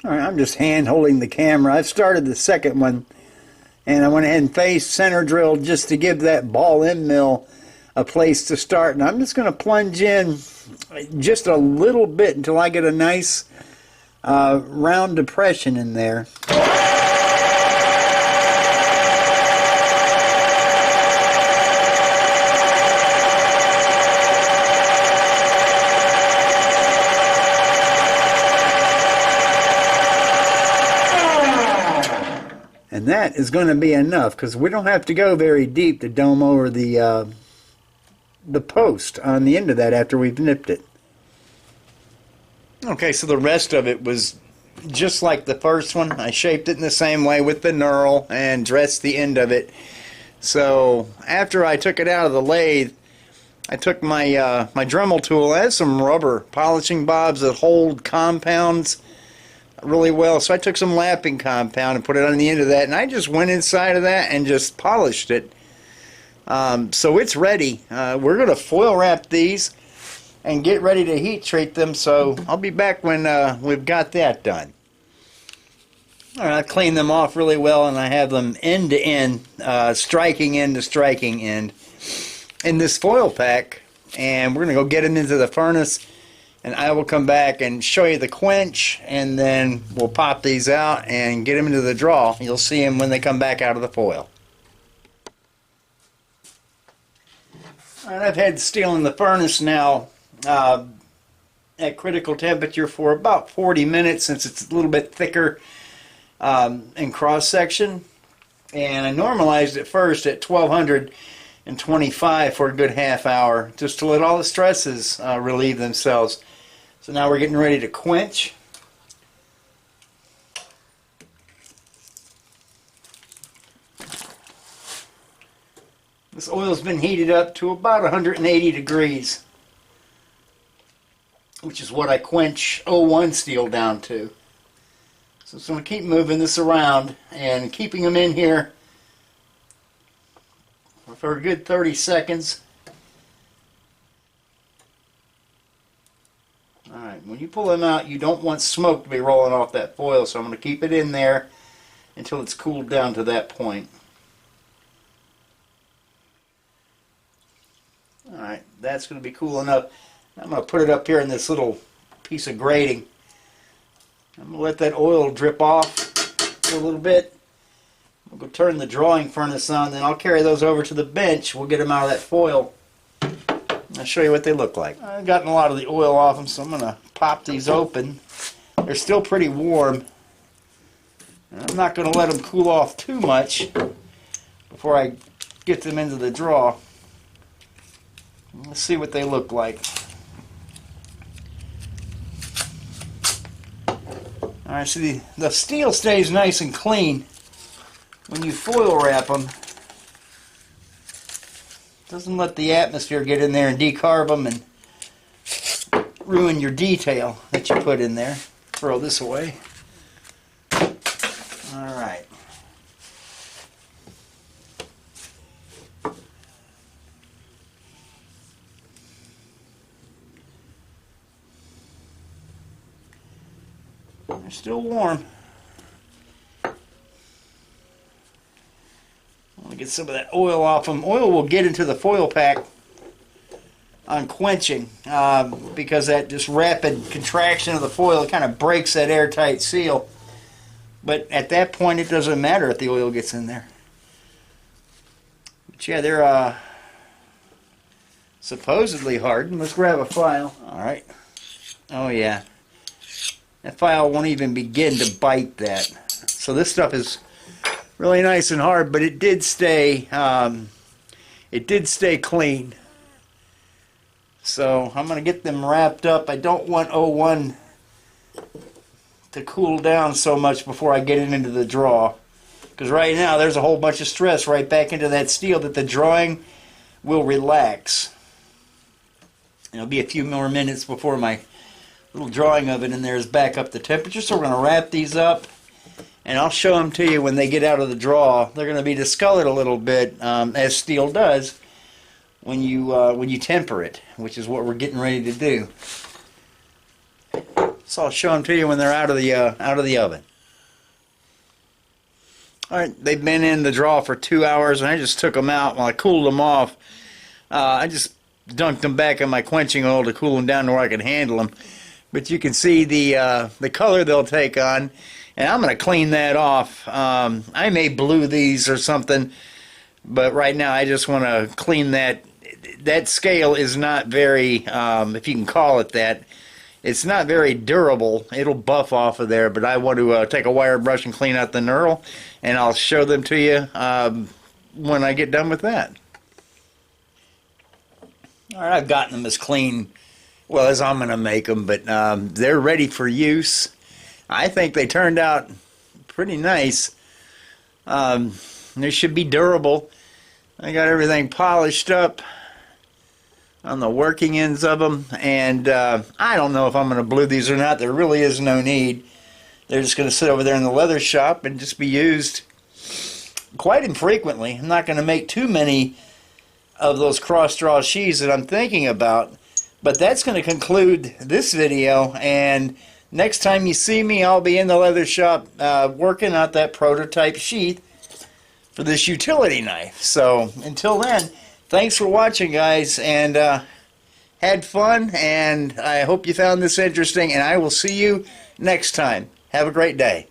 All right, I'm just hand holding the camera. I've started the second one, and I went ahead and face center drilled just to give that ball end mill a place to start. And I'm just going to plunge in just a little bit until I get a nice round depression in there. And that is going to be enough, because we don't have to go very deep to dome over the post on the end of that after we've nipped it. Okay, so the rest of it was just like the first one. I shaped it in the same way with the knurl and dressed the end of it. So after I took it out of the lathe, I took my my Dremel tool. I had some rubber polishing bobs that hold compounds really well, so I took some lapping compound and put it on the end of that, and I just went inside of that and just polished it. So it's ready. We're going to foil wrap these and get ready to heat treat them, so I'll be back when we've got that done. Alright, I cleaned them off really well, and I have them end to end, striking end to striking end in this foil pack, and we're going to go get them into the furnace, and I will come back and show you the quench, and then we'll pop these out and get them into the draw. You'll see them when they come back out of the foil. Alright, I've had steel in the furnace now at critical temperature for about 40 minutes, since it's a little bit thicker in cross section, and I normalized it first at 1225 for a good half hour, just to let all the stresses relieve themselves. So now we're getting ready to quench. This oil's been heated up to about 180 degrees, which is what I quench 01 steel down to. So I'm going to keep moving this around and keeping them in here for a good 30 seconds. Alright, when you pull them out, you don't want smoke to be rolling off that foil, so I'm going to keep it in there until it's cooled down to that point. Alright, that's going to be cool enough. I'm going to put it up here in this little piece of grating. I'm going to let that oil drip off for a little bit. We'll go turn the drawing furnace on, then I'll carry those over to the bench. We'll get them out of that foil. I'll show you what they look like. I've gotten a lot of the oil off them, so I'm going to pop these open. They're still pretty warm. And I'm not going to let them cool off too much before I get them into the draw. Let's see what they look like. Alright, so the steel stays nice and clean when you foil wrap them. Doesn't let the atmosphere get in there and decarb them and ruin your detail that you put in there. Throw this away. Alright. They're still warm. I want to get some of that oil off them. Oil will get into the foil pack on quenching because that just rapid contraction of the foil kind of breaks that airtight seal. But at that point, it doesn't matter if the oil gets in there. But yeah, they're supposedly hardened. Let's grab a file. All right. Oh yeah. That file won't even begin to bite that. So this stuff is really nice and hard, but it did stay clean. So I'm going to get them wrapped up. I don't want 01 to cool down so much before I get it into the draw, because right now there's a whole bunch of stress right back into that steel that the drawing will relax. It'll be a few more minutes before my little drawing oven in there is back up to temperature. So we're going to wrap these up, and I'll show them to you when they get out of the draw. They're going to be discolored a little bit, as steel does when you temper it, which is what we're getting ready to do. So I'll show them to you when they're out of the oven. All right, they've been in the drawer for 2 hours, and I just took them out while I cooled them off. I just dunked them back in my quenching oil to cool them down to where I could handle them. But you can see the color they'll take on, and I'm going to clean that off. I may blue these or something, but right now I just want to clean that. That scale is not very, if you can call it that, it's not very durable. It'll buff off of there, but I want to take a wire brush and clean out the knurl, and I'll show them to you when I get done with that. All right, I've gotten them as clean, well, as I'm going to make them, but they're ready for use. I think they turned out pretty nice. They should be durable. I got everything polished up on the working ends of them, and I don't know if I'm going to blue these or not. There really is no need. They're just going to sit over there in the leather shop and just be used quite infrequently. I'm not going to make too many of those cross draw sheaths that I'm thinking about, but that's going to conclude this video, and next time you see me, I'll be in the leather shop working out that prototype sheath for this utility knife. So until then, thanks for watching, guys, and had fun, and I hope you found this interesting, and I will see you next time. Have a great day.